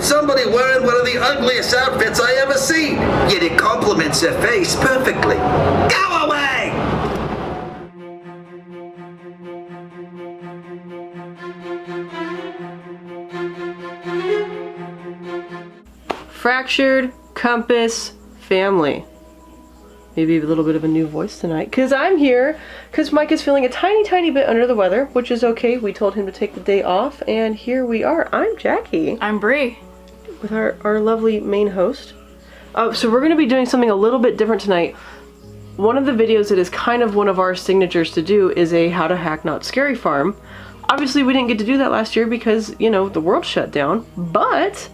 somebody wearing one of the ugliest outfits I ever seen. Yet it complements her face perfectly. Go away! Fractured Compass family. Maybe a little bit of a new voice tonight, because I'm here because Mike is feeling a tiny bit under the weather, which is okay. We told him to take the day off, and here we are. I'm Jackie. I'm Bree. With our lovely main host. So we're going to be doing something a little bit different tonight. One of the videos that is kind of one of our signatures to do is a How to Hack Not Scary Farm. Obviously we didn't get to do that last year because, you know, the world shut down, but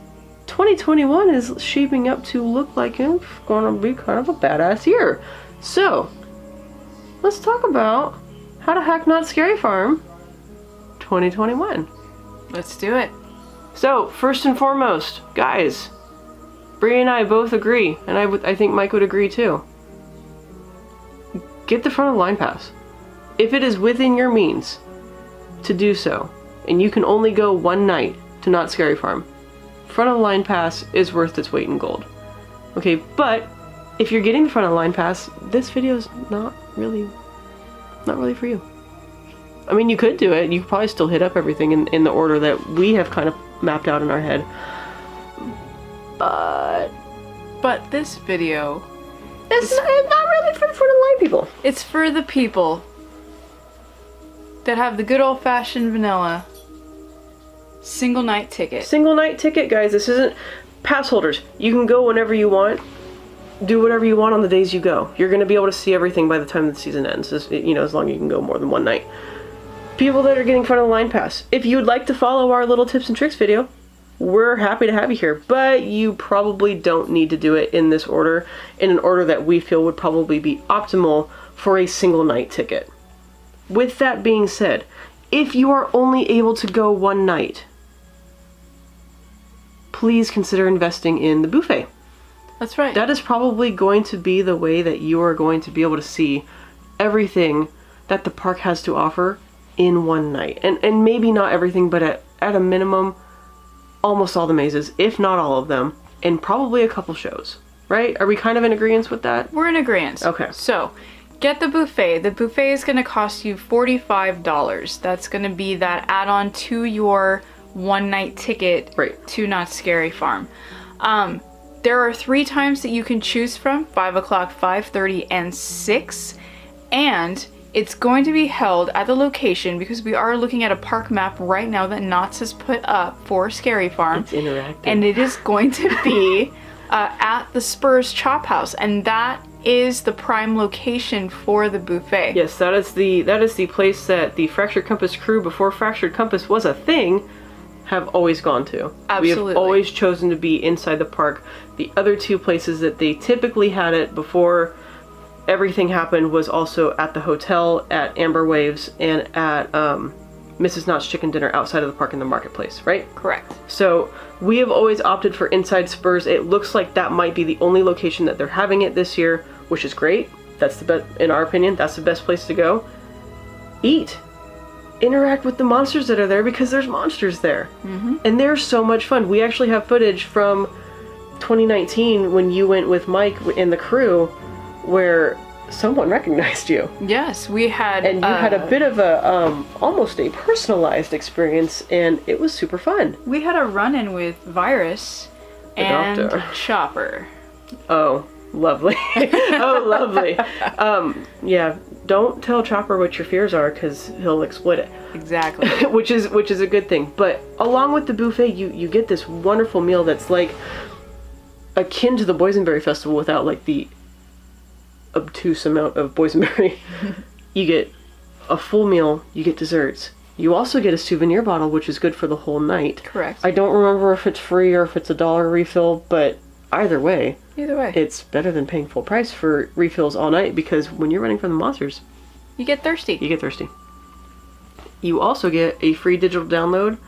2021 is shaping up to look like it's gonna be kind of a badass year. So, let's talk about How to Hack Not Scary Farm 2021. Let's do it. So, first and foremost, guys, Bree and I both agree, and I think Mike would agree too. Get the front of the line pass. If it is within your means to do so, and you can only go one night to Not Scary Farm, front of the line pass is worth its weight in gold. Okay, but if you're getting the front of the line pass, this video is not really for you. I mean, you could do it. You could probably still hit up everything in the order that we have kind of mapped out in our head. But this video, it's not really for the front of the line people. it's for the people that have the good old-fashioned vanilla single night ticket. Single night ticket, guys. This isn't pass holders. You can go whenever you want. Do whatever you want on the days you go. You're going to be able to see everything by the time the season ends. You know, as long as you can go more than one night. People that are getting front of the line pass. If you would like to follow our little tips and tricks video, we're happy to have you here. But you probably don't need to do it in this order. In an order that we feel would probably be optimal for a single night ticket. With that being said, if you are only able to go one night, please consider investing in the buffet. That's right. That is probably going to be the way that you are going to be able to see everything that the park has to offer in one night. And maybe not everything, but at a minimum, almost all the mazes, if not all of them, and probably a couple shows. Right? Are we kind of in agreement with that? We're in agreement. Okay. So, get the buffet. The buffet is going to cost you $45. That's going to be that add-on to your one-night ticket to Not Scary Farm. There are 3 times that you can choose from, 5 o'clock, 5:30, and 6. And it's going to be held at the location, because we are looking at a park map right now that Knott's has put up for Scary Farm. It's interactive. And it is going to be at the Spurs Chop House, and that is the prime location for the buffet. Yes, that is the place that the Fractured Compass crew, before Fractured Compass was a thing, have always gone to. Absolutely. We have always chosen to be inside the park. The other 2 places that they typically had it before everything happened was also at the hotel, at Amber Waves, and at Mrs. Knott's Chicken Dinner outside of the park in the marketplace, right? Correct. So we have always opted for inside Spurs. It looks like that might be the only location that they're having it this year, which is great. That's the best, in our opinion, that's the best place to go. Eat. Interact with the monsters that are there, because there's monsters there. Mm-hmm. And they're so much fun. We actually have footage from 2019 when you went with Mike and the crew where someone recognized you. Yes, we had... And you had a bit of a, almost a personalized experience, and it was super fun. We had a run-in with Virus and Chopper. Oh, lovely. Oh, lovely. Yeah, don't tell Chopper what your fears are, because he'll exploit it. Exactly. which is a good thing. But along with the buffet, you get this wonderful meal that's like akin to the Boysenberry Festival without like the obtuse amount of boysenberry. You get a full meal, you get desserts. You also get a souvenir bottle, which is good for the whole night. Correct. I don't remember if it's free or if it's $1 refill, but either way, it's better than paying full price for refills all night, because when you're running from the monsters, you get thirsty. You also get a free digital download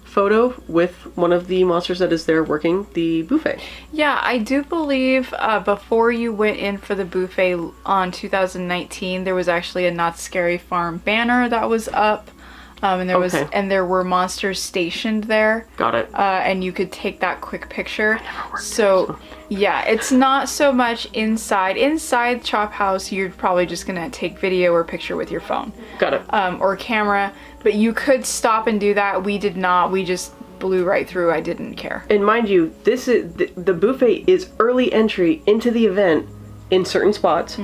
photo with one of the monsters that is there working the buffet. Yeah, I do believe before you went in for the buffet on 2019, there was actually a Not Scary Farm banner that was up And there were monsters stationed there. Got it. And you could take that quick picture. So yeah, it's not so much inside. Inside Chop House, you're probably just gonna take video or picture with your phone. Got it. Or camera. But you could stop and do that. We did not. We just blew right through. I didn't care. And mind you, this is the buffet is early entry into the event in certain spots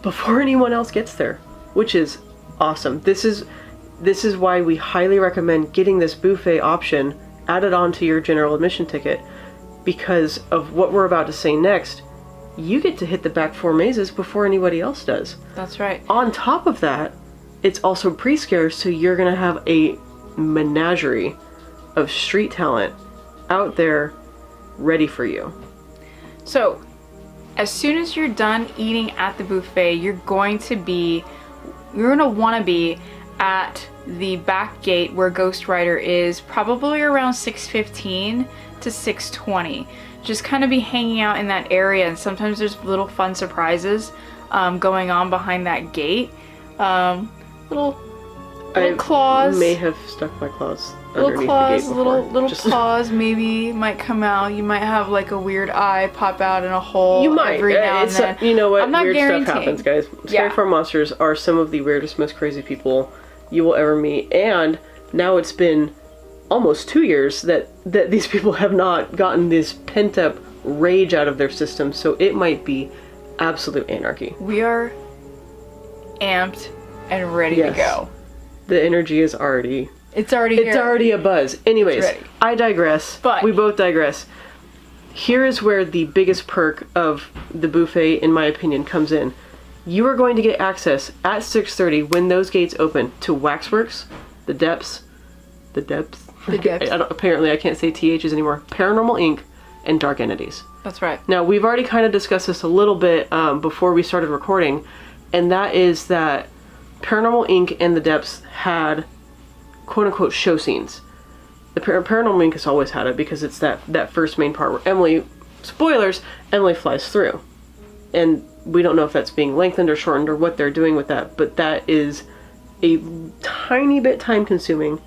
before anyone else gets there, which is awesome. This is why we highly recommend getting this buffet option added onto your general admission ticket, because of what we're about to say next. You get to hit the back 4 mazes before anybody else does. That's right. On top of that, it's also pre-scare, so you're gonna have a menagerie of street talent out there ready for you. So, as soon as you're done eating at the buffet, you're going to want to be at the back gate where Ghost Rider is, probably around 6:15 to 6:20. Just kind of be hanging out in that area, and sometimes there's little fun surprises going on behind that gate. Little claws. I may have stuck my claws Little underneath claws, the gate before. little paws maybe might come out. You might have like a weird eye pop out in a hole. You might. Every now and then. You know what? I'm not Weird guaranteeing. stuff happens, guys. Scary Farm monsters are some of the weirdest, most crazy people you will ever meet. And now it's been almost 2 years that these people have not gotten this pent-up rage out of their system. So it might be absolute anarchy. We are amped and ready to go. The energy is already... It's already here. It's already a buzz. Anyways, I digress. But we both digress. Here is where the biggest perk of the buffet, in my opinion, comes in. You are going to get access at 6:30 when those gates open to Waxworks, the Depths. Apparently I can't say THs anymore. Paranormal Inc. and Dark Entities. That's right. Now, we've already kind of discussed this a little bit before we started recording, and that is that Paranormal Inc. and the Depths had quote-unquote show scenes. The Paranormal Inc. has always had it because it's that first main part where Emily flies through. And we don't know if that's being lengthened or shortened or what they're doing with that, but that is a tiny bit time-consuming.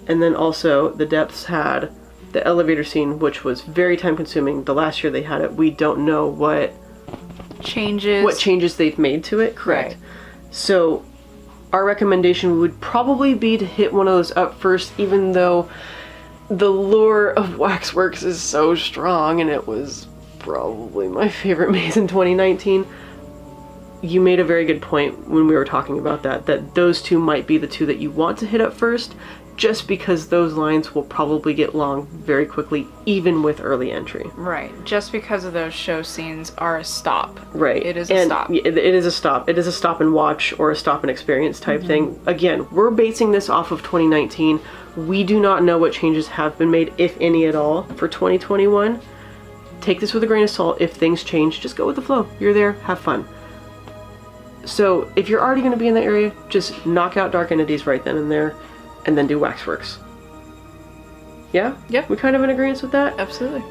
And then also, the Depths had the elevator scene, which was very time-consuming. The last year they had it, we don't know what changes they've made to it. Correct. Right. So our recommendation would probably be to hit one of those up first, even though the lure of Waxworks is so strong, and it was probably my favorite maze in 2019. You made a very good point when we were talking about that those two might be the two that you want to hit up first, just because those lines will probably get long very quickly, even with early entry. Right. Just because of those show scenes are a stop. Right. It is a stop. It is a stop. It is a stop and watch or a stop and experience type thing. Again, we're basing this off of 2019. We do not know what changes have been made, if any at all, for 2021. Take this with a grain of salt. If things change, just go with the flow. You're there, have fun. So if you're already going to be in that area, just knock out Dark Entities right then and there, and then do Waxworks. Yeah? Yep. We kind of in agreement with that? Absolutely.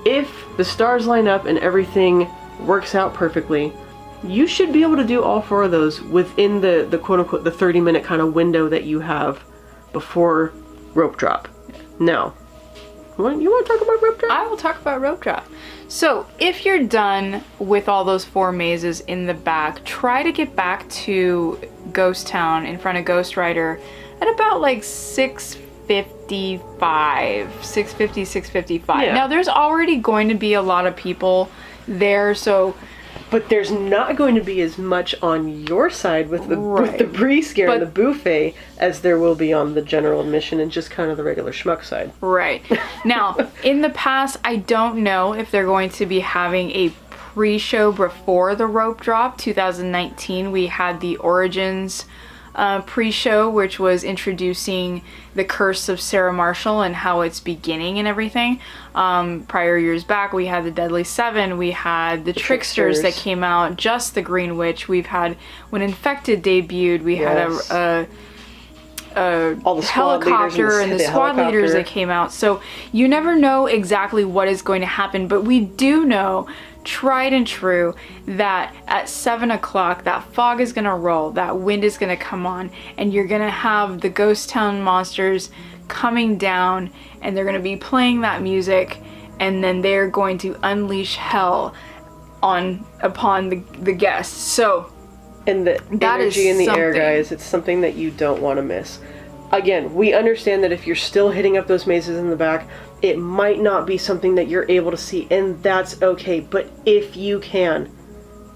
If the stars line up and everything works out perfectly, you should be able to do all 4 of those within the quote-unquote the 30-minute kind of window that you have before rope drop. Now, you want to talk about rope drop? I will talk about rope drop. So, if you're done with all those 4 mazes in the back, try to get back to Ghost Town in front of Ghost Rider at about like 6:55. 6:55. Yeah. Now, there's already going to be a lot of people there, so... But there's not going to be as much on your side with the pre-scare and the buffet as there will be on the general admission and just kind of the regular schmuck side. Right. Now, in the past, I don't know if they're going to be having a pre-show before the rope drop. 2019, we had the Origins pre-show, which was introducing the Curse of Sarah Marshall and how it's beginning and everything. Prior years back, we had the Deadly Seven, we had the Tricksters that came out, just the Green Witch. We've had, when Infected debuted, we had all the squad helicopter and the squad leaders that came out. So you never know exactly what is going to happen, but we do know, tried and true, that at 7 o'clock that fog is going to roll, that wind is going to come on, and you're going to have the ghost town monsters coming down, and they're going to be playing that music, and then they're going to unleash hell upon the guests. So and the energy in the air, guys, it's something that you don't want to miss. Again, we understand that if you're still hitting up those mazes in the back, it might not be something that you're able to see, and that's okay. But if you can,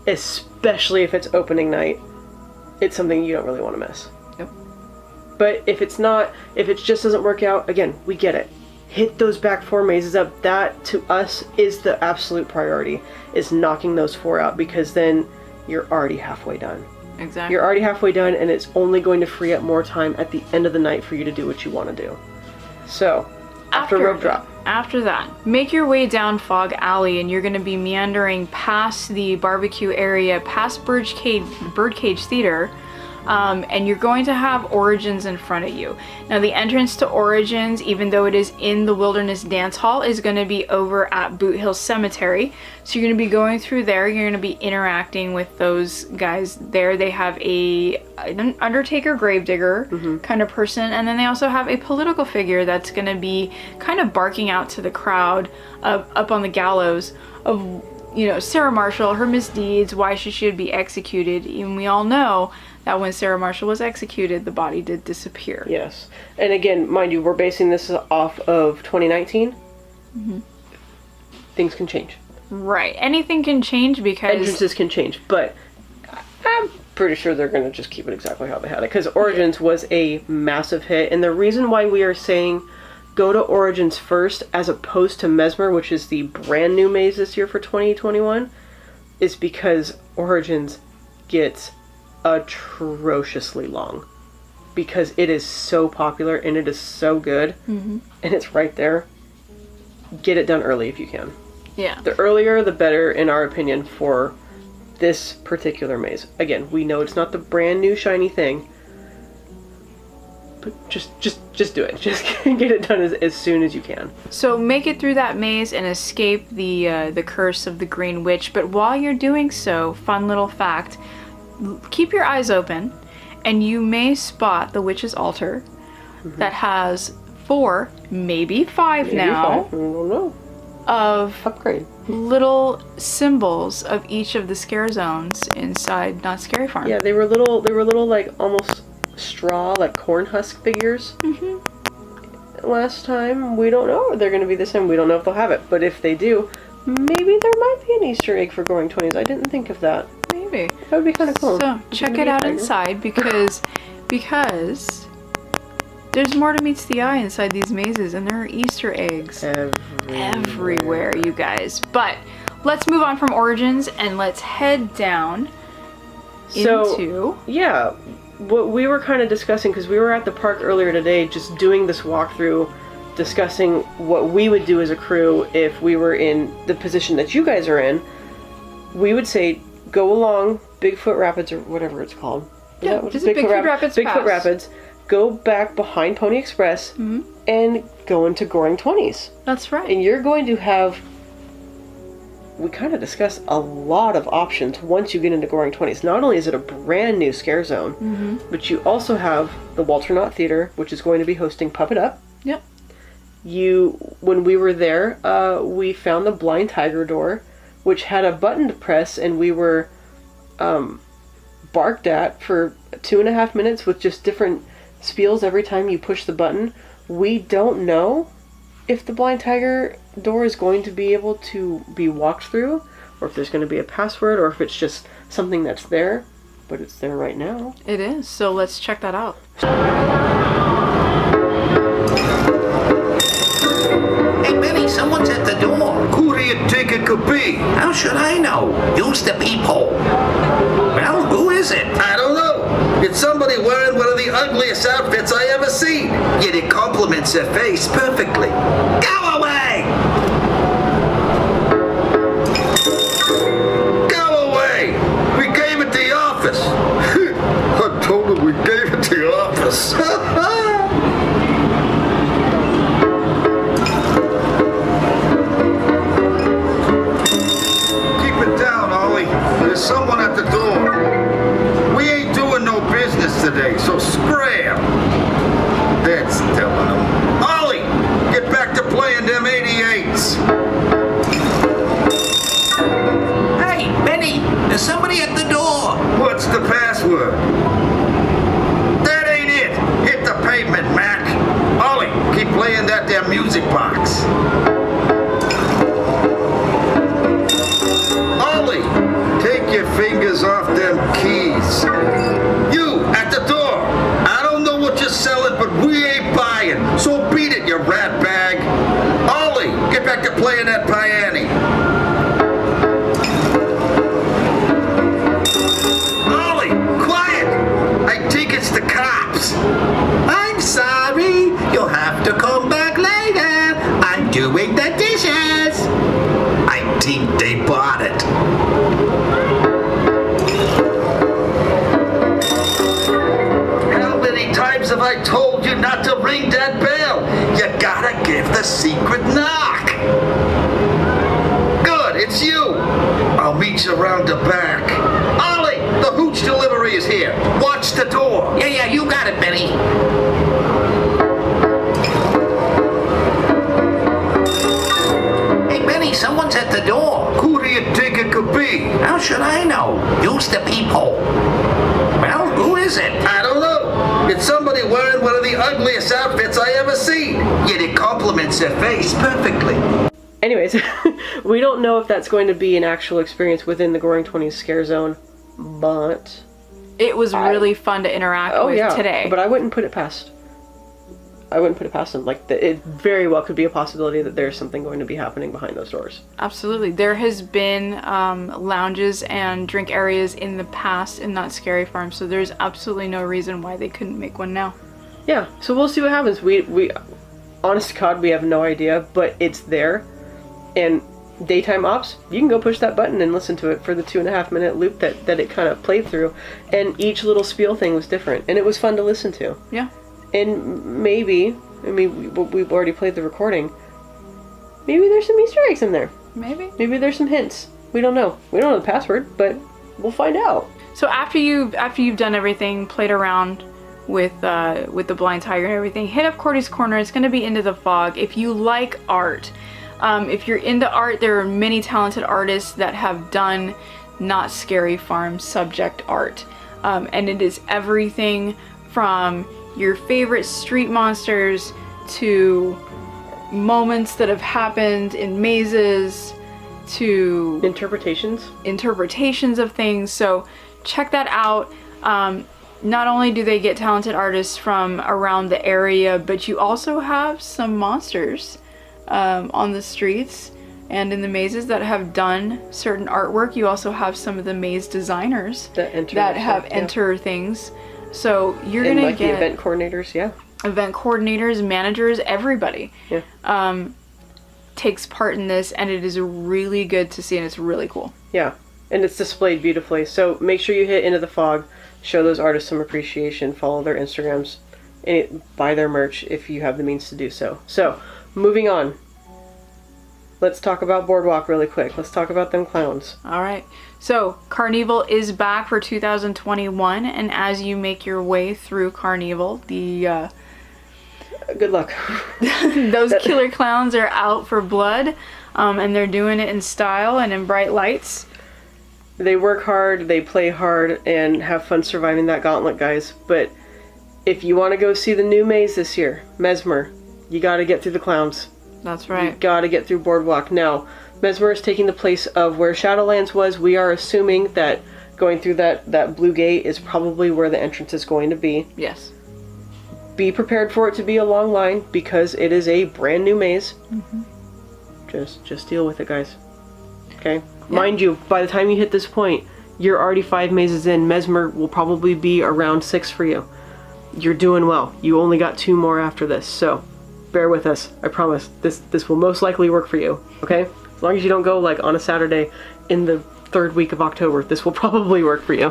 especially if it's opening night, it's something you don't really want to miss. Yep. But if it's not, if it just doesn't work out, again, we get it. Hit those back 4 mazes up. That, to us, is the absolute priority, is knocking those 4 out, because then you're already halfway done. Exactly. You're already halfway done, and it's only going to free up more time at the end of the night for you to do what you want to do. So, after rope drop. After that, make your way down Fog Alley, and you're going to be meandering past the barbecue area, past Birdcage Theater, and you're going to have Origins in front of you. Now, the entrance to Origins, even though it is in the Wilderness Dance Hall, is going to be over at Boot Hill Cemetery. So you're going to be going through there. You're going to be interacting with those guys there. They have an Undertaker gravedigger kind of person, and then they also have a political figure that's going to be kind of barking out to the crowd up on the gallows of, you know, Sarah Marshall, her misdeeds, why she should be executed. And we all know that when Sarah Marshall was executed, the body did disappear. Yes. And again, mind you, we're basing this off of 2019. Things can change. Right. Anything can change because... Entrances can change, but I'm pretty sure they're going to just keep it exactly how they had it, because Origins was a massive hit, and the reason why we are saying go to Origins first as opposed to Mesmer, which is the brand new maze this year for 2021, is because Origins gets atrociously long, because it is so popular and it is so good, and it's right there. Get it done early if you can. Yeah. The earlier the better, in our opinion, for this particular maze. Again, we know it's not the brand new shiny thing, but just do it. Just get it done as soon as you can. So make it through that maze and escape the curse of the Green Witch. But while you're doing so, fun little fact, keep your eyes open, and you may spot the witch's altar that has 4, maybe 5 now. 5. I don't know. Of upgrade little symbols of each of the scare zones inside Not Scary Farm. Yeah, they were little like almost straw, like corn husk figures. Last time, we don't know if they're going to be this time. We don't know if they'll have it, but if they do, maybe there might be an Easter egg for Goring 20s. I didn't think of that. Maybe. That would be kind of cool. So check it out inside, because there's more to meets the eye inside these mazes, and there are Easter eggs everywhere, you guys. But let's move on from Origins and let's head down into... Yeah, what we were kind of discussing, because we were at the park earlier today just doing this walkthrough, discussing what we would do as a crew if we were in the position that you guys are in. We would say, go along Bigfoot Rapids, or whatever it's called. Yeah, just Bigfoot Rapids Bigfoot Pass. Rapids. Go back behind Pony Express and go into Goring 20s. That's right. And you're going to have... We kind of discussed a lot of options once you get into Goring 20s. Not only is it a brand new scare zone, but you also have the Walter Knott Theater, which is going to be hosting Puppet Up. Yep. When we were there, we found the Blind Tiger door, which had a button to press, and we were barked at for 2.5 minutes with just different spiels every time you push the button. We don't know if the Blind Tiger door is going to be able to be walked through, or if there's going to be a password, or if it's just something that's there, but it's there right now. It is, so let's check that out. Hey, Benny, someone's at the door. Who do you think it could be? How should I know? Use the peephole. Well, who is it? I don't know. It's somebody wearing one of the ugliest outfits I ever seen. Yet it complements their face perfectly. Go away! Go away! We gave it the office. I told him we gave it the office. playing them 88s. Hey, Benny, there's somebody at the door. What's the password? That ain't it. Hit the pavement, Mac. Ollie, keep playing that there music box. Ollie, take your fingers off them keys. You, at the door. I don't know what you're selling, but we ain't buying. So beat it, you rat bag. Ollie, get back to playing that piano. Ollie, quiet. I think it's the cops. I'm sorry. You'll have to come back later. I'm doing the dishes. I think they bought it. How many times have I told you not to ring that bell? You gotta give the secret knock. Good, it's you. I'll meet you around the back. Ollie, the hooch delivery is here. Watch the door. Yeah, you got it, Benny. Hey, Benny, someone's at the door. Who do you think it could be? How should I know? Use the peephole. Well, who is it? I don't know. It's somebody wearing one of the ugliest outfits I ever seen. Yet it complements their face perfectly. Anyways, we don't know if that's going to be an actual experience within the Goring 20s scare zone, but It was really fun to interact with today. But I wouldn't put it past. them. Like, it very well could be a possibility that there's something going to be happening behind those doors. Absolutely. There has been lounges and drink areas in the past in Not Scary Farm, so there's absolutely no reason why they couldn't make one now. Yeah, so we'll see what happens. We honest to God, we have no idea, but it's there. And daytime ops, you can go push that button and listen to it for the 2.5 minute loop that it kind of played through. And each little spiel thing was different, and it was fun to listen to. Yeah. And maybe, we've already played the recording, maybe there's some Easter eggs in there. Maybe there's some hints. We don't know. We don't know the password, but we'll find out. So after you've done everything, played around with the blind tiger and everything, hit up Cordy's Corner. It's going to be Into the Fog. If you like art, if you're into art, there are many talented artists that have done Not Scary Farm subject art. And it is everything from your favorite street monsters to moments that have happened in mazes to interpretations of things. So check that out. Not only do they get talented artists from around the area, but you also have some monsters on the streets and in the mazes that have done certain artwork. You also have some of the maze designers that enter things. So you're going to get the event coordinators, event coordinators, managers, everybody takes part in this, and it is really good to see, and it's really cool. Yeah, and it's displayed beautifully. So make sure you hit Into the Fog, show those artists some appreciation, follow their Instagrams, and buy their merch if you have the means to do so. So, moving on. Let's talk about Boardwalk really quick. Let's talk about them clowns. All right. So, Carnival is back for 2021, and as you make your way through Carnival, the good luck. those killer clowns are out for blood, and they're doing it in style and in bright lights. They work hard, they play hard, and have fun surviving that gauntlet, guys. But if you want to go see the new maze this year, Mesmer, you got to get through the clowns. That's right. You got to get through Boardwalk. Now, Mesmer is taking the place of where Shadowlands was. We are assuming that going through that blue gate is probably where the entrance is going to be. Yes. Be prepared for it to be a long line because it is a brand new maze. Mm-hmm. Just deal with it, guys. Okay? Yeah. Mind you, by the time you hit this point, you're already 5 mazes in. Mesmer will probably be around 6 for you. You're doing well. You only got 2 more after this, so bear with us. I promise. This will most likely work for you. Okay? As long as you don't go like on a Saturday in the 3rd week of October, this will probably work for you.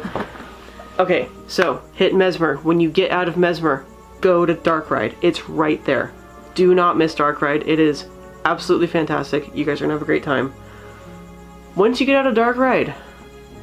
Okay, so hit Mesmer. When you get out of Mesmer, go to Dark Ride. It's right there. Do not miss Dark Ride. It is absolutely fantastic. You guys are gonna have a great time. Once you get out of Dark Ride,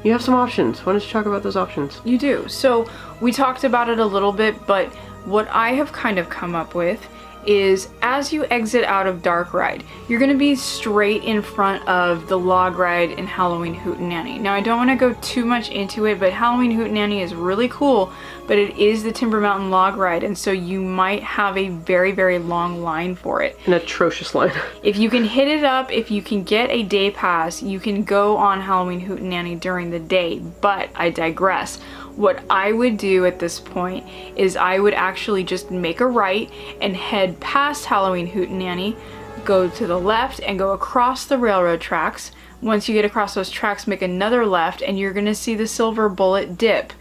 you have some options. Why don't you talk about those options? You do. So we talked about it a little bit, but what I have kind of come up with is as you exit out of Dark Ride, you're going to be straight in front of the Log Ride and Halloween Hootenanny. Now, I don't want to go too much into it, but Halloween Hootenanny is really cool, but it is the Timber Mountain Log Ride, and so you might have a very, very long line for it. An atrocious line. If you can hit it up, if you can get a day pass, you can go on Halloween Hootenanny during the day, but I digress. What I would do at this point is I would actually just make a right and head past Halloween Hootenanny, go to the left and go across the railroad tracks. Once you get across those tracks, make another left and you're gonna see the Silver Bullet dip.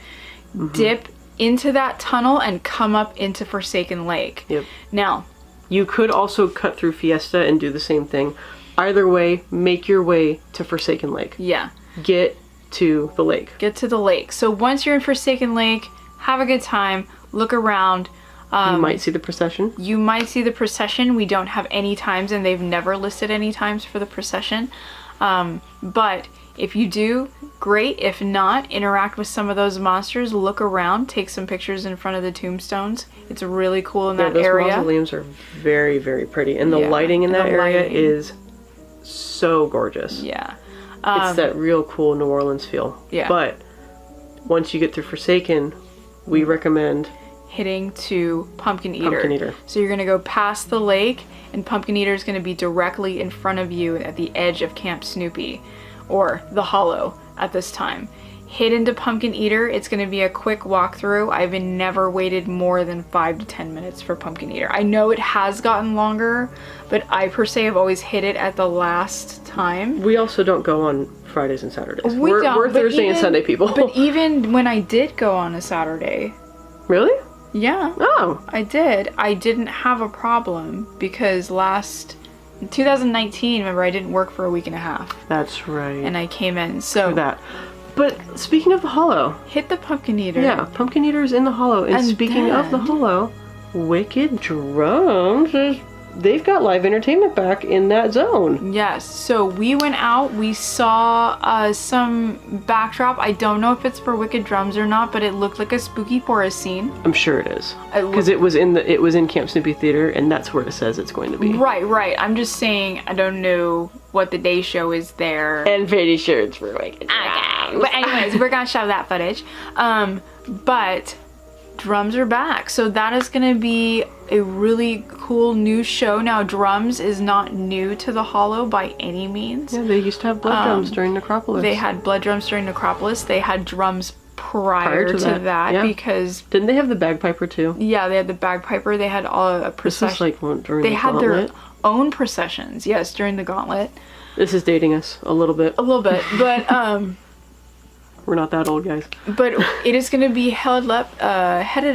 Dip into that tunnel and come up into Forsaken Lake. Yep. Now, you could also cut through Fiesta and do the same thing. Either way, make your way to Forsaken Lake. yeah. Get to the lake. Get to the lake. So once you're in Forsaken Lake, have a good time, look around. You might see the procession. You might see the procession. We don't have any times, and they've never listed any times for the procession. But if you do, great. If not, interact with some of those monsters, look around, take some pictures in front of the tombstones. It's really cool in that those area. mausoleums are very, very pretty. And the Yeah, lighting in and that the area lighting. is so gorgeous. Yeah. It's that real cool New Orleans feel. Yeah. But once you get through Forsaken, we recommend Hitting to Pumpkin Eater. Pumpkin Eater. So you're going to go past the lake, and Pumpkin Eater is going to be directly in front of you at the edge of Camp Snoopy, or the Hollow at this time. Hit into Pumpkin Eater. It's going to be a quick walkthrough. I've never waited more than 5 to 10 minutes for Pumpkin Eater. I know it has gotten longer, but I per se have always hit it at the last time. We also don't go on Fridays and Saturdays. We don't, we're but Thursday and Sunday people. But even when I did go on a Saturday, Really? yeah, Oh. I did. I didn't have a problem because in 2019, remember, I didn't work for a week and a half, That's right. and I came in. So For that. But speaking of the Hollow, hit the Pumpkin Eater. yeah, Pumpkin Eater's in the Hollow. And speaking of the then- Hollow, Wicked Drums they've got live entertainment back in that zone. Yes. So we went out. We saw some backdrop. I don't know if it's for Wicked Drums or not, but it looked like a spooky forest scene. I'm sure it is. It Because it was in Camp Snoopy Theater, and that's where it says it's going to be. Right. I'm just saying I don't know what the day show is there. And pretty sure it's for Wicked Drums. But anyways, we're gonna show that footage. But Drums are back, so that is gonna be a really cool new show. Now, Drums is not new to the Hollow by any means. Yeah, they used to have blood drums during Necropolis. They had blood drums during Necropolis. They had drums prior to that yeah. because Didn't they have the bagpiper too? yeah, they had the bagpiper. They had a This procession. is like during They the had Gauntlet. their own processions. Yes, during the Gauntlet, This is dating us a little bit. a little bit, but We're not that old, guys. But it is going to be headed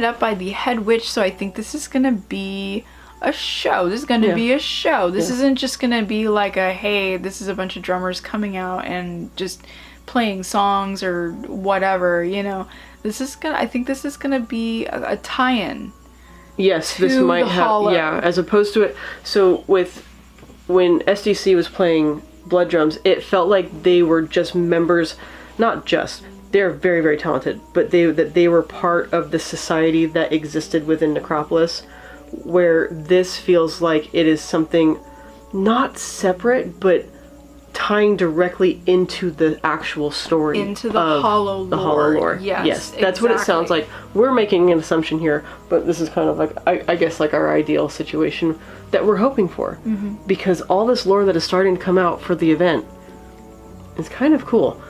up by the head witch, so I think this is going to be a show. This is going to be a show. This isn't just going to be like hey, this is a bunch of drummers coming out and just playing songs or whatever, I think this is going to be a tie-in. Yes, this To might the have, Hollow. yeah, as opposed to it. So when SDC was playing Blood Drums, it felt like they were just members. Not just, they're very, very talented, but they were part of the society that existed within Necropolis, where this feels like it is something not separate, but tying directly into the actual story. Into the of Hollow lore. The Hollow lore. Yes, that's what it sounds exactly. like. We're making an assumption here, but this is kind of like, I guess, like our ideal situation that we're hoping for. Mm-hmm. Because all this lore that is starting to come out for the event is kind of cool.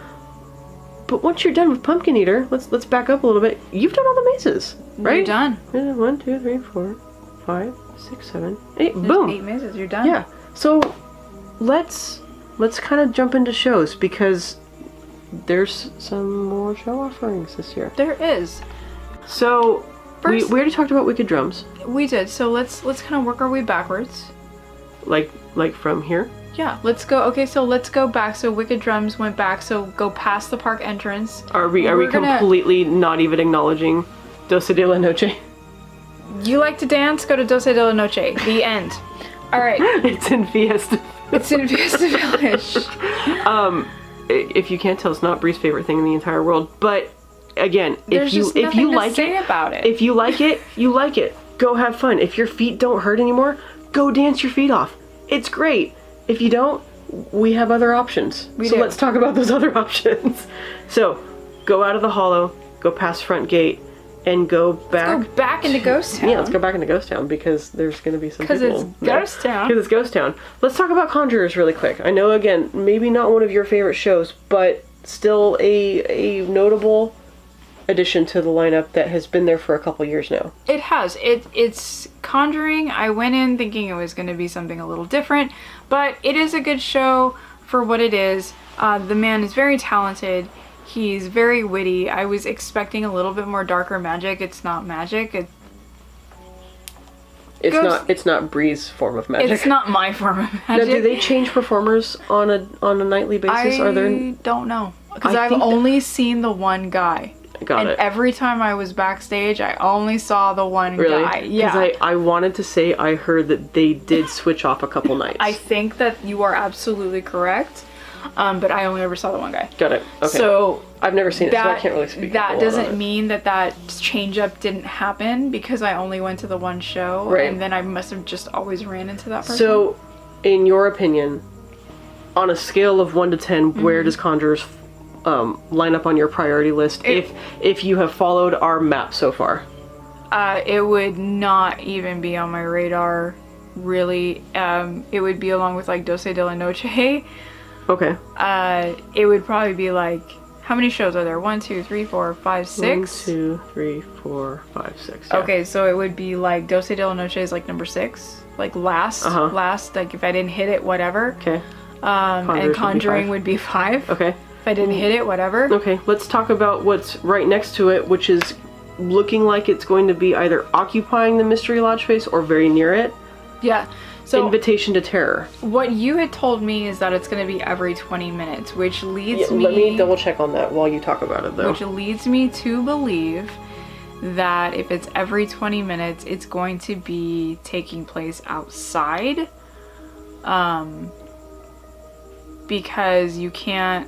But once you're done with Pumpkin Eater, let's back up a little bit. You've done all the mazes, right? You're done. 1, 2, 3, 4, 5, 6, 7, 8. There's Boom. 8 mazes. You're done. Yeah. So let's kind of jump into shows because there's some more show offerings this year. There is. So we First- already talked about Wicked Drums, We did. So let's kind of work our way backwards. like from here. Yeah, let's go. Okay, so let's go back. So Wicked Drums went back. So go past the park entrance. Are we We're gonna- completely not even acknowledging Doce de la Noche? You like to dance? Go to Doce de la Noche. The end. All right. It's in Fiesta. It's in Fiesta Village. If you can't tell, it's not Bree's favorite thing in the entire world. But again, There's if just you nothing to like say it, about it. if you like it, you like it. go have fun. If your feet don't hurt anymore, go dance your feet off. It's great. If you don't, we have other options. So let's talk about those other options. So, go out of the hollow, go past front gate, and go back. Let's go back into Ghost Town. Yeah, let's go back into Ghost Town because there's going to be some people. Because it's Ghost Town. Because it's Ghost Town. Let's talk about Conjurers really quick. I know, again, maybe not one of your favorite shows, but still a notable addition to the lineup that has been there for a couple years now. It has. It's Conjuring. I went in thinking it was going to be something a little different, but it is a good show for what it is. The man is very talented. He's very witty. I was expecting a little bit more darker magic. It's not magic. It's not Bree's form of magic. It's not my form of magic. Now, do they change performers on a nightly basis? I don't know. Because I've only seen the one guy. Got it. Every time I was backstage, I only saw the one guy. Yeah. Because I wanted to say I heard that they did switch off a couple nights. I think that you are absolutely correct. But I only ever saw the one guy. Got it. Okay. So I've never seen it, so I can't really speak. That doesn't mean that change up didn't happen because I only went to the one show, right. And then I must have just always ran into that person. So, in your opinion, on a scale of 1 to 10, where does Conjurers line up on your priority list if you have followed our map so far? It would not even be on my radar, really. It would be along with like Doce de la Noche. Okay. It would probably be like, how many shows are there? 1, 2, 3, 4, 5, 6? 1, 2, 3, 4, 5, 6. Yeah. Okay, so it would be like Doce de la Noche is like number 6, like last, like if I didn't hit it, whatever. Okay. And Conjuring would be 5. Okay. If I didn't hit it, whatever. Okay, let's talk about what's right next to it, which is looking like it's going to be either occupying the Mystery Lodge space or very near it. Yeah. So Invitation to Terror. What you had told me is that it's going to be every 20 minutes, which leads me... Let me double check on that while you talk about it, though. Which leads me to believe that if it's every 20 minutes, it's going to be taking place outside. Because you can't...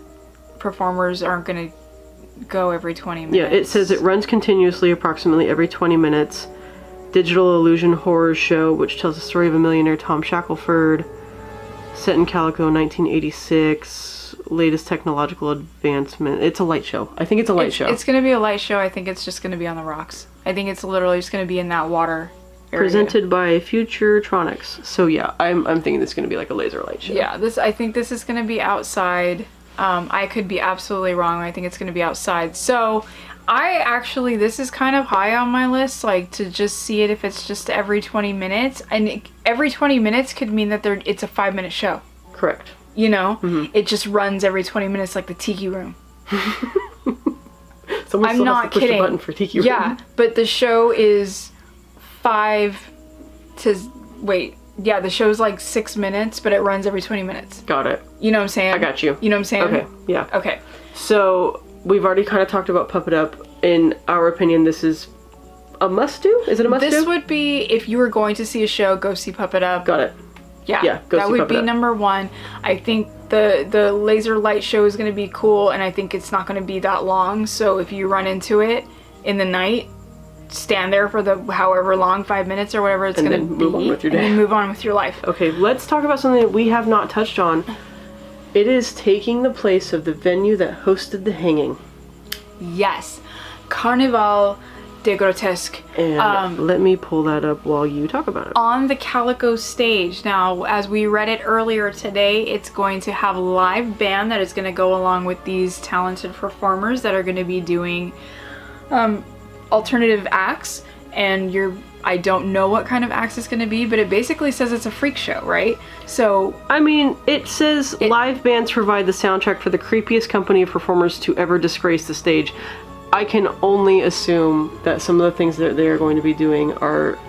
Performers aren't going to go every 20 minutes. Yeah, it says it runs continuously approximately every 20 minutes. Digital illusion horror show, which tells the story of a millionaire, Tom Shackelford, set in Calico, 1986. Latest technological advancement. It's a light show. I think it's a light show. It's going to be a light show. I think it's just going to be on the rocks. I think it's literally just going to be in that water area. Presented by Futuretronics. So yeah, I'm thinking this is going to be like a laser light show. Yeah, I think this is going to be outside. I could be absolutely wrong. I think it's going to be outside. So this is kind of high on my list, like to just see it if it's just every 20 minutes. And every 20 minutes could mean that it's a 5-minute show. Correct. You know? Mm-hmm. It just runs every 20 minutes like the Tiki Room. Someone still has to push the button for Tiki Room. Yeah, but the show is 5 to... Wait. Yeah, the show's like 6 minutes, but it runs every 20 minutes. Got it. You know what I'm saying? I got you. You know what I'm saying? Okay, yeah. Okay. So, we've already kind of talked about Puppet Up. In our opinion, this is a must-do? Is it a must-do? This would be, if you were going to see a show, go see Puppet Up. Got it. Yeah, go see Puppet Up. That would be number 1. I think the laser light show is going to be cool, and I think it's not going to be that long, so if you run into it in the night, stand there for the however long, 5 minutes or whatever it's going to be, move on with your day. and then move on with your life. Okay, let's talk about something that we have not touched on. It is taking the place of the venue that hosted the hanging. Yes. Carnival de Grotesque. And let me pull that up while you talk about it. On the Calico stage. Now, as we read it earlier today, it's going to have a live band that is going to go along with these talented performers that are going to be doing alternative acts. And I don't know what kind of acts it's going to be, but it basically says it's a freak show, right? So... I mean, it says live bands provide the soundtrack for the creepiest company of performers to ever disgrace the stage. I can only assume that some of the things that they are going to be doing are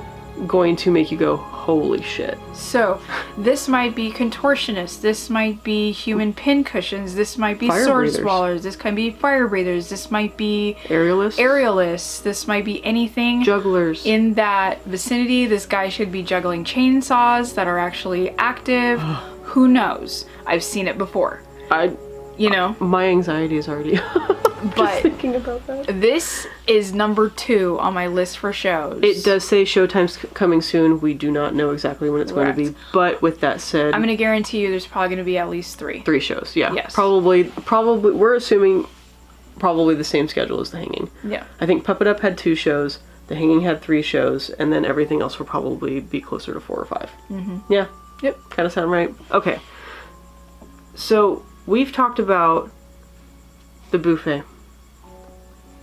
going to make you go, holy shit. So, this might be contortionists, this might be human pin cushions, this might be fire sword breathers. swallowers, this can be fire breathers, this might be aerialists, this might be anything jugglers in that vicinity. This guy should be juggling chainsaws that are actually active. Who knows? I've seen it before. You know? My anxiety is already But just thinking about that. this is number 2 on my list for shows. It does say Showtime's coming soon. We do not know exactly when it's going to be. But with that said, I'm going to guarantee you there's probably going to be at least 3. 3 shows, yeah. Yes. Probably, we're assuming probably the same schedule as The Hanging. Yeah. I think Puppet Up had 2 shows, The Hanging had 3 shows, and then everything else will probably be closer to 4 or 5. Mm-hmm. Yeah. Yep. Kind of sound right? Okay. So, we've talked about the buffet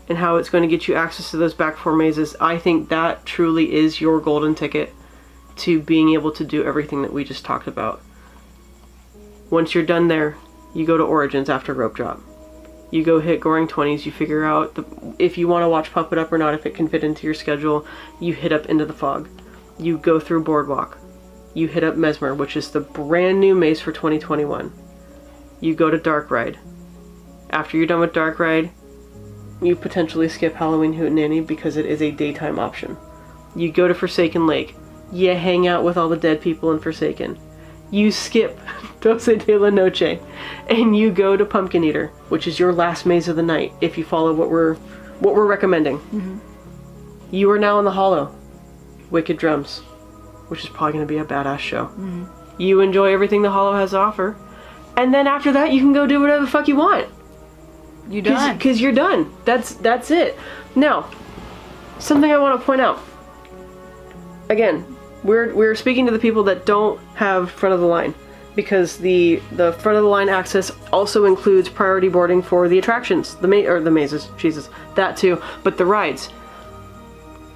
and how it's going to get you access to those back 4 mazes. I think that truly is your golden ticket to being able to do everything that we just talked about. Once you're done there, you go to Origins after Rope Drop. You go hit Goring 20s, you figure out if you want to watch Puppet Up or not, if it can fit into your schedule. You hit up Into the Fog. You go through Boardwalk. You hit up Mesmer, which is the brand new maze for 2021. You go to Dark Ride. After you're done with Dark Ride, you potentially skip Halloween Hootenanny because it is a daytime option. You go to Forsaken Lake. You hang out with all the dead people in Forsaken. You skip Doce de la Noche, and you go to Pumpkin Eater, which is your last maze of the night, if you follow what we're recommending. Mm-hmm. You are now in the Hollow. Wicked Drums, which is probably going to be a badass show. Mm-hmm. You enjoy everything the Hollow has to offer, and then after that, you can go do whatever the fuck you want. You done. Because you're done. That's it. Now, something I want to point out. Again, we're speaking to the people that don't have front of the line, because the front of the line access also includes priority boarding for the attractions, the mazes, Jesus, that too, but the rides.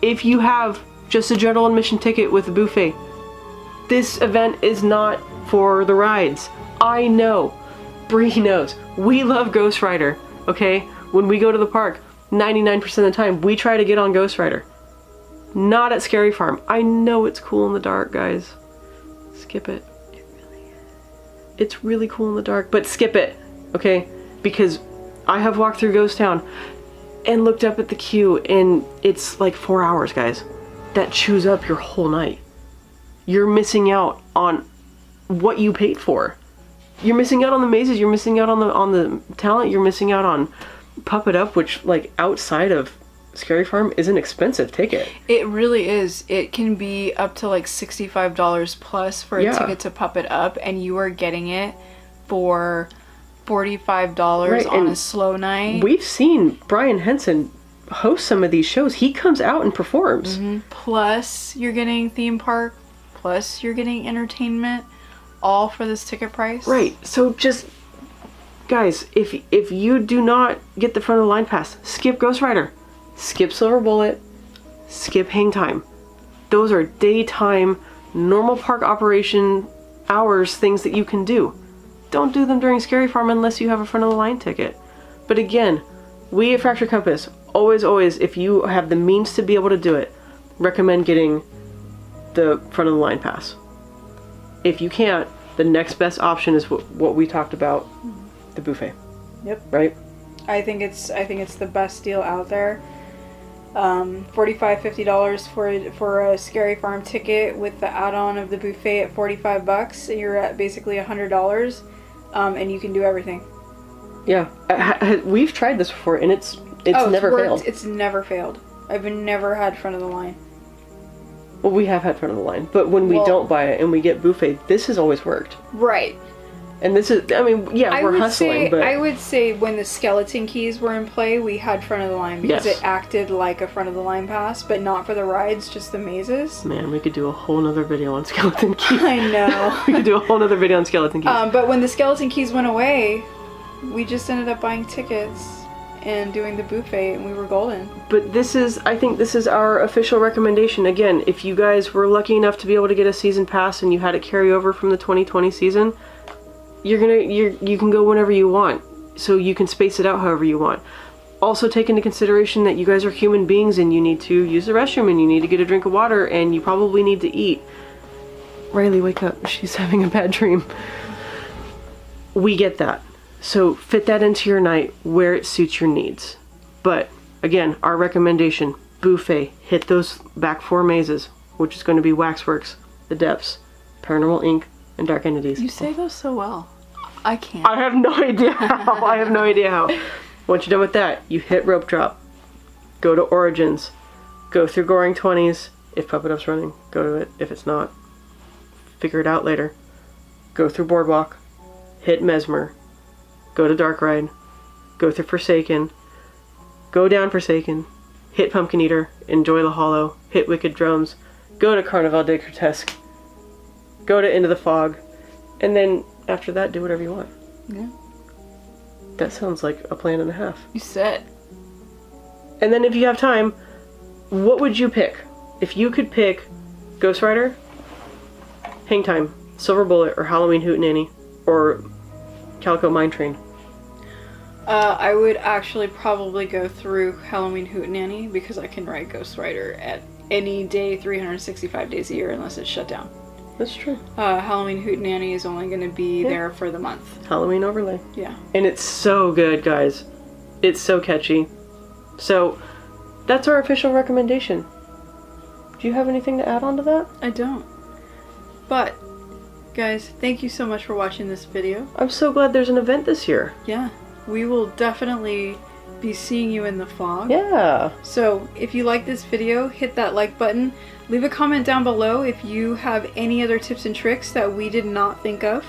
If you have just a general admission ticket with a buffet, this event is not for the rides. I know. Bree knows. We love Ghost Rider. Okay, when we go to the park, 99% of the time, we try to get on Ghost Rider. Not at Scary Farm. I know it's cool in the dark, guys. Skip it. It really is. It's really cool in the dark, but skip it, okay? Because I have walked through Ghost Town and looked up at the queue, and it's like 4 hours, guys. That chews up your whole night. You're missing out on what you paid for. You're missing out on the mazes, you're missing out on the talent, you're missing out on Puppet Up, which, like, outside of Scary Farm is an expensive ticket. It really is. It can be up to like $65 plus for a ticket to Puppet Up, and you are getting it for $45 on a slow night. We've seen Brian Henson host some of these shows. He comes out and performs. Mm-hmm. Plus, you're getting theme park, plus you're getting entertainment, all for this ticket price. Right. So just, guys, if you do not get the front of the line pass, skip Ghost Rider, skip Silver Bullet, skip Hang Time. Those are daytime, normal park operation hours, things that you can do. Don't do them during Scary Farm unless you have a front of the line ticket. But again, we at Fracture Compass, always, if you have the means to be able to do it, recommend getting the front of the line pass. If you can't, the next best option is what we talked about, the buffet. Yep. Right? I think it's the best deal out there. $50 for a Scary Farm ticket with the add-on of the buffet at $45. You're at basically $100, and you can do everything. Yeah, we've tried this before, and it's never failed. It's never failed. I've never had front of the line. Well, we have had front of the line, but when we don't buy it and we get buffet, this has always worked. Right. And this is, we're hustling, but I would say when the skeleton keys were in play, we had front of the line because it acted like a front of the line pass, but not for the rides, just the mazes. Man, we could do a whole nother video on skeleton keys. I know. We could do a whole nother video on skeleton keys. But when the skeleton keys went away, we just ended up buying tickets and doing the buffet, and we were golden. But I think this is our official recommendation. Again, if you guys were lucky enough to be able to get a season pass and you had it carry over from the 2020 season, you can go whenever you want, so you can space it out however you want. Also take into consideration that you guys are human beings and you need to use the restroom and you need to get a drink of water and you probably need to eat. Riley, wake up. She's having a bad dream. We get that. So fit that into your night where it suits your needs. But again, our recommendation, buffet, hit those back 4 mazes, which is going to be Waxworks, The Depths, Paranormal Inc., and Dark Entities. You say those so well. I can't. I have no idea how. I have no idea how. Once you're done with that, you hit rope drop. Go to Origins. Go through Goring 20s. If Puppet Up's running, go to it. If it's not, figure it out later. Go through Boardwalk. Hit Mesmer. Go to Dark Ride. Go through Forsaken. Go down Forsaken. Hit Pumpkin Eater. Enjoy the Hollow. Hit Wicked Drums. Go to Carnival de Grotesque. Go to Into the Fog. And then after that, do whatever you want. Yeah. That sounds like a plan and a half. You said. And then if you have time, what would you pick? If you could pick Ghost Rider, Hang Time, Silver Bullet, or Halloween Hootenanny, or Calico Mine Train. I would actually probably go through Halloween Hootenanny because I can ride Ghost Rider at any day, 365 days a year, unless it's shut down. That's true. Halloween Hootenanny is only going to be there for the month. Halloween overlay. Yeah. And it's so good, guys. It's so catchy. So, that's our official recommendation. Do you have anything to add on to that? I don't. But, guys, thank you so much for watching this video. I'm so glad there's an event this year. Yeah. We will definitely be seeing you in the fog. Yeah. So, if you like this video, hit that like button. Leave a comment down below if you have any other tips and tricks that we did not think of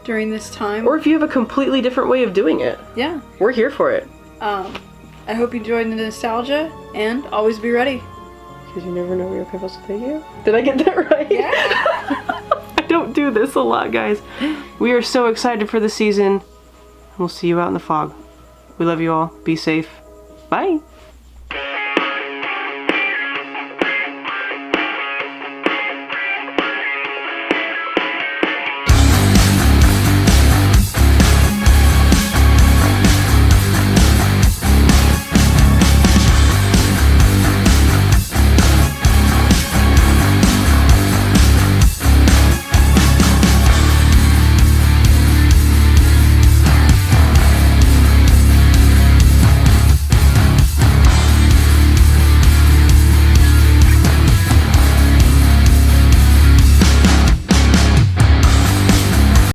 during this time. Or if you have a completely different way of doing it. Yeah. We're here for it. I hope you enjoyed the nostalgia, and always be ready. Because you never know where your people's to take you. Did I get that right? Yeah. I don't do this a lot, guys. We are so excited for the season. We'll see you out in the fog. We love you all. Be safe. Bye.